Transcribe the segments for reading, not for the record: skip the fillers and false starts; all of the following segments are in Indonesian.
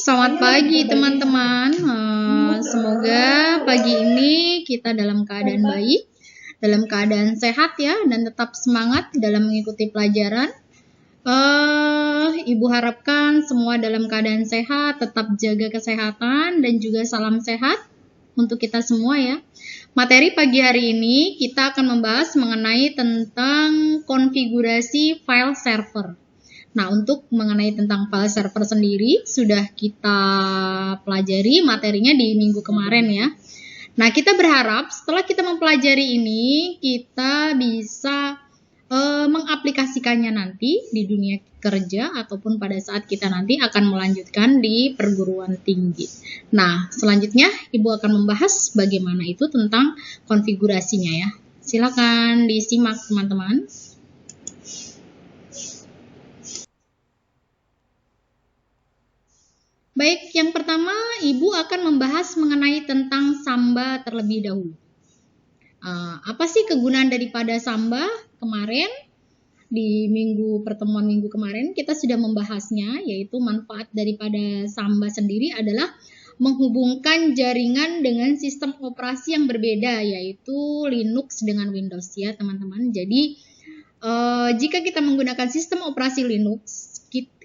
Selamat pagi teman-teman. Semoga pagi ini kita dalam keadaan baik, dalam keadaan sehat ya, dan tetap semangat dalam mengikuti pelajaran. Ibu harapkan semua dalam keadaan sehat, tetap jaga kesehatan dan juga salam sehat untuk kita semua ya. Materi pagi hari ini kita akan membahas mengenai tentang konfigurasi file server. Nah, untuk mengenai tentang file server sendiri sudah kita pelajari materinya di minggu kemarin ya. Nah, kita berharap setelah kita mempelajari ini kita bisa mengaplikasikannya nanti di dunia kerja ataupun pada saat kita nanti akan melanjutkan di perguruan tinggi. Nah, selanjutnya Ibu akan membahas bagaimana itu tentang konfigurasinya ya. Silakan disimak teman-teman. Baik, yang pertama Ibu akan membahas mengenai tentang Samba terlebih dahulu. Apa sih kegunaan daripada Samba? Kemarin di pertemuan minggu kemarin kita sudah membahasnya, yaitu manfaat daripada Samba sendiri adalah menghubungkan jaringan dengan sistem operasi yang berbeda, yaitu Linux dengan Windows ya teman-teman. Jadi jika kita menggunakan sistem operasi Linux,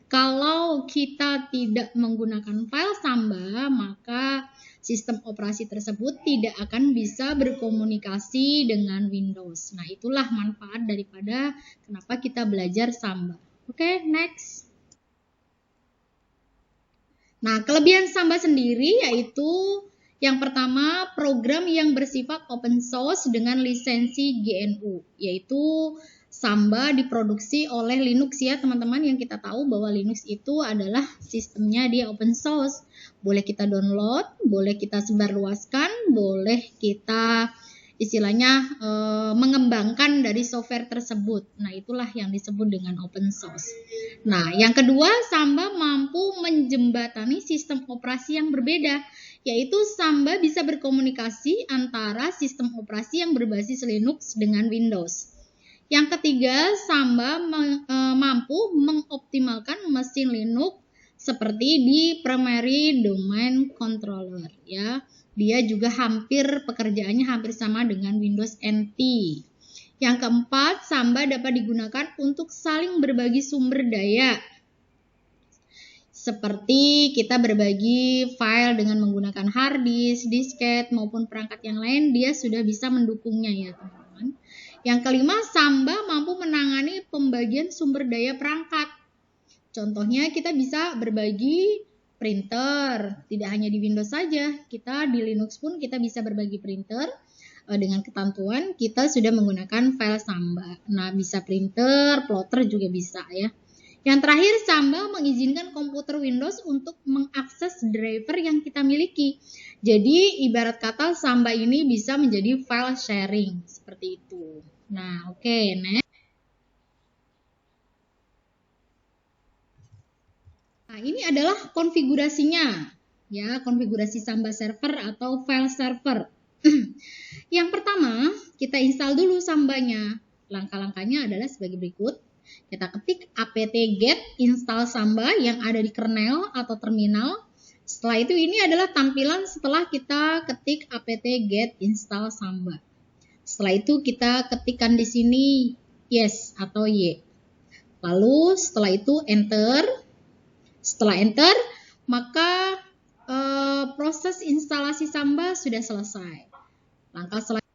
kalau kita tidak menggunakan file Samba, maka sistem operasi tersebut tidak akan bisa berkomunikasi dengan Windows. Nah, itulah manfaat daripada kenapa kita belajar Samba. Oke, next. Nah, kelebihan Samba sendiri yaitu yang pertama, program yang bersifat open source dengan lisensi GNU, yaitu Samba diproduksi oleh Linux ya teman-teman, yang kita tahu bahwa Linux itu adalah sistemnya dia open source. Boleh kita download, boleh kita sebarluaskan, boleh kita istilahnya mengembangkan dari software tersebut. Nah, itulah yang disebut dengan open source. Nah, yang kedua, Samba mampu menjembatani sistem operasi yang berbeda, yaitu Samba bisa berkomunikasi antara sistem operasi yang berbasis Linux dengan Windows. Yang ketiga, Samba mampu mengoptimalkan mesin Linux seperti di primary domain controller ya. Dia juga pekerjaannya hampir sama dengan Windows NT. Yang keempat, Samba dapat digunakan untuk saling berbagi sumber daya. Seperti kita berbagi file dengan menggunakan hard disk, disket maupun perangkat yang lain, dia sudah bisa mendukungnya ya teman-teman. Yang kelima, Samba mampu menangani pembagian sumber daya perangkat. Contohnya kita bisa berbagi printer, tidak hanya di Windows saja, kita di Linux pun kita bisa berbagi printer dengan ketentuan kita sudah menggunakan file Samba. Nah, bisa printer, plotter juga bisa ya. Yang terakhir, Samba mengizinkan komputer Windows untuk mengakses driver yang kita miliki. Jadi, ibarat kata Samba ini bisa menjadi file sharing, seperti itu. Nah, oke, next. Nah, ini adalah konfigurasinya, ya, konfigurasi Samba server atau file server. Yang pertama, kita install dulu Sambanya. Langkah-langkahnya adalah sebagai berikut. Kita ketik apt-get install Samba yang ada di kernel atau terminal. Setelah itu ini adalah tampilan setelah kita ketik apt-get install Samba. Setelah itu kita ketikkan di sini yes atau y. Lalu setelah itu enter. Setelah enter, maka proses instalasi Samba sudah selesai. Langkah selanjutnya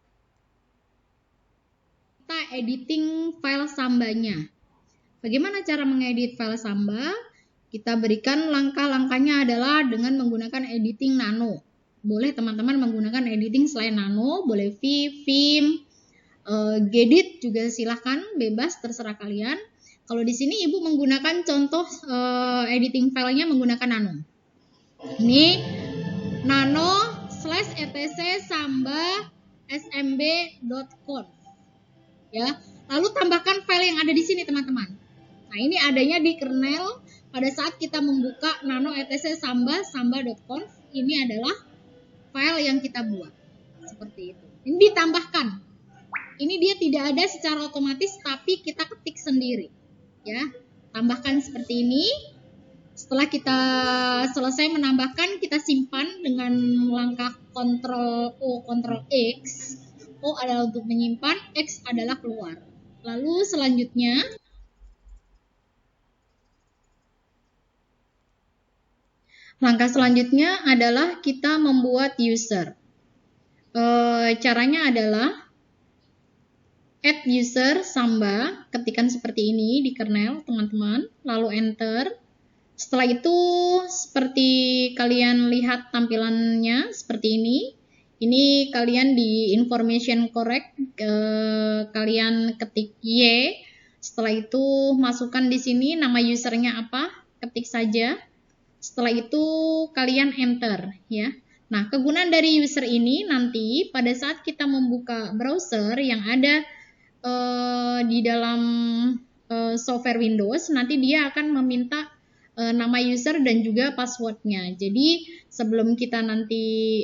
kita editing file Sambanya. Bagaimana cara mengedit file Samba? Kita berikan langkah-langkahnya adalah dengan menggunakan editing nano. Boleh teman-teman menggunakan editing selain nano, boleh Vim, Gedit juga silahkan, bebas terserah kalian. Kalau di sini Ibu menggunakan contoh editing filenya menggunakan nano. Ini nano/etc samba smb.conf ya. Lalu tambahkan file yang ada di sini teman-teman. Nah, ini adanya di kernel pada saat kita membuka nano etc samba.conf. Ini adalah file yang kita buat. Seperti itu. Ini ditambahkan. Ini dia tidak ada secara otomatis tapi kita ketik sendiri. Ya. Tambahkan seperti ini. setelah kita selesai menambahkan, kita simpan dengan langkah Ctrl O, Ctrl X. O adalah untuk menyimpan, X adalah keluar. Lalu selanjutnya, langkah selanjutnya adalah kita membuat user. Caranya adalah add user Samba, ketikkan seperti ini di kernel teman-teman, lalu enter. Setelah itu seperti kalian lihat tampilannya seperti ini. Ini kalian di information correct, kalian ketik Y. Setelah itu masukkan di sini nama usernya apa, ketik saja. Setelah itu kalian enter ya. Nah, kegunaan dari user ini nanti pada saat kita membuka browser yang ada di dalam software Windows, nanti dia akan meminta nama user dan juga passwordnya. Jadi sebelum kita nanti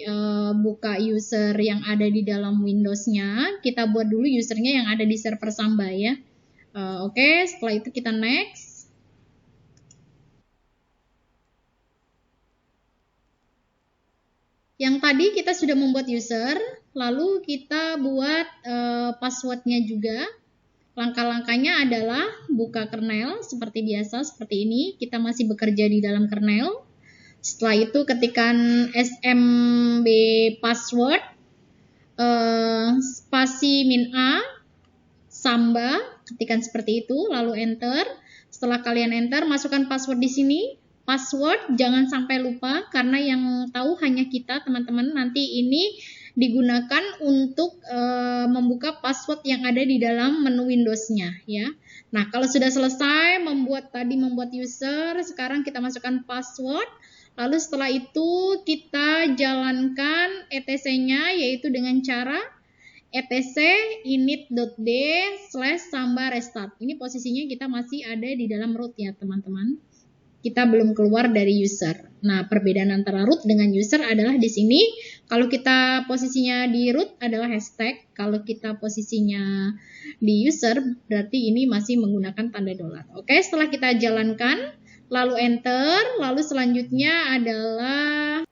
buka user yang ada di dalam Windows-nya, kita buat dulu usernya yang ada di server Samba ya. Oke, setelah itu kita next. Yang tadi kita sudah membuat user, lalu kita buat passwordnya juga. Langkah-langkahnya adalah buka kernel seperti biasa, seperti ini. Kita masih bekerja di dalam kernel. Setelah itu ketikkan smb password, spasi -a, Samba, ketikkan seperti itu, lalu enter. Setelah kalian enter, masukkan password di sini. Password jangan sampai lupa, karena yang tahu hanya kita, teman-teman. Nanti ini digunakan untuk membuka password yang ada di dalam menu Windows-nya ya. Nah, kalau sudah selesai membuat user, sekarang kita masukkan password. Lalu setelah itu kita jalankan etc-nya, yaitu dengan cara etc init.d/samba restart. Ini posisinya kita masih ada di dalam root ya, teman-teman. Kita belum keluar dari user. Nah, perbedaan antara root dengan user adalah di sini. Kalau kita posisinya di root adalah hashtag. Kalau kita posisinya di user, berarti ini masih menggunakan tanda $. Oke, setelah kita jalankan, lalu enter. Lalu selanjutnya adalah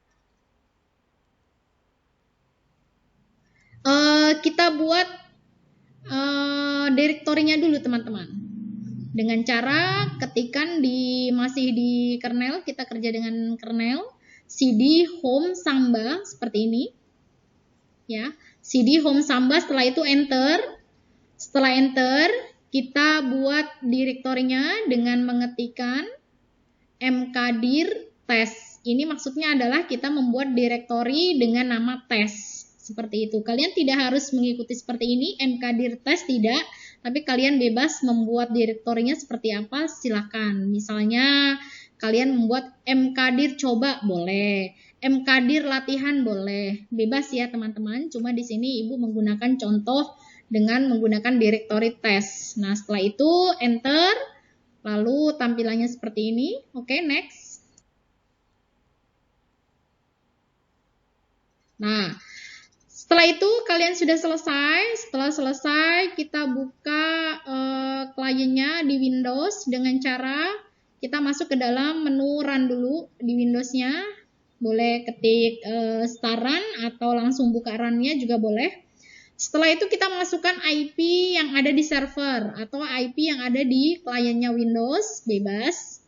kita buat direktorinya dulu, teman-teman. Dengan cara ketikkan masih di kernel, kita kerja dengan kernel, cd home samba seperti ini ya, cd home samba. Setelah itu enter. Setelah enter, kita buat direktorinya dengan mengetikkan mkdir test. Ini maksudnya adalah kita membuat direktori dengan nama tes seperti itu. Kalian tidak harus mengikuti seperti ini, mkdir test tidak, tapi kalian bebas membuat direktorinya seperti apa, silakan. Misalnya kalian membuat mkdir coba boleh, mkdir latihan boleh, bebas ya teman-teman. Cuma di sini Ibu menggunakan contoh dengan menggunakan direktori tes. Nah, setelah itu enter, lalu tampilannya seperti ini. Oke, next. Nah, setelah itu kalian sudah selesai. Setelah selesai, kita buka kliennya di Windows dengan cara kita masuk ke dalam menu run dulu di Windows-nya. Boleh ketik start run atau langsung buka run-nya juga boleh. Setelah itu kita masukkan IP yang ada di server atau IP yang ada di kliennya Windows, bebas.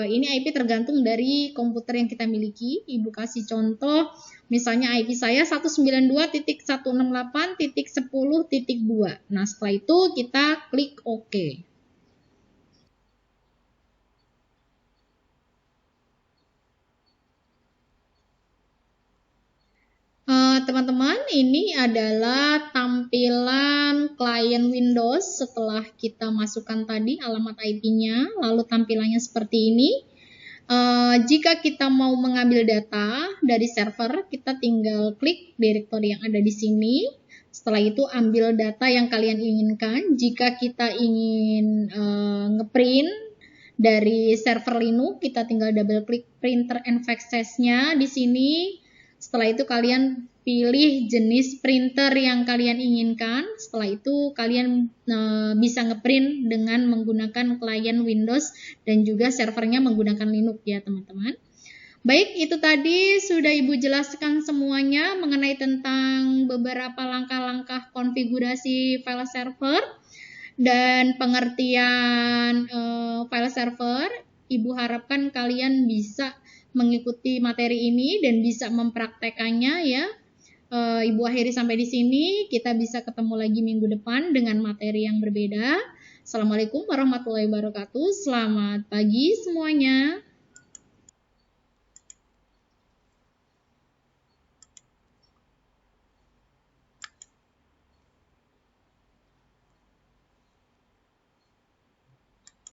Ini IP tergantung dari komputer yang kita miliki. Ibu kasih contoh, misalnya IP saya 192.168.10.2. Nah, setelah itu kita klik OK. Teman-teman, ini adalah tampilan klien Windows setelah kita masukkan tadi alamat IP-nya, lalu tampilannya seperti ini. Jika kita mau mengambil data dari server, kita tinggal klik direktori yang ada di sini. Setelah itu ambil data yang kalian inginkan. Jika kita ingin ngeprint dari server Linux, kita tinggal double klik printer and faxes-nya di sini. Setelah itu kalian pilih jenis printer yang kalian inginkan. Setelah itu kalian bisa ngeprint dengan menggunakan klien Windows dan juga servernya menggunakan Linux ya teman-teman. Baik, itu tadi sudah Ibu jelaskan semuanya mengenai tentang beberapa langkah-langkah konfigurasi file server dan pengertian file server. Ibu harapkan kalian bisa mengikuti materi ini dan bisa mempraktekannya ya. Ibu akhiri sampai di sini. Kita bisa ketemu lagi minggu depan dengan materi yang berbeda. Assalamualaikum warahmatullahi wabarakatuh. Selamat pagi semuanya.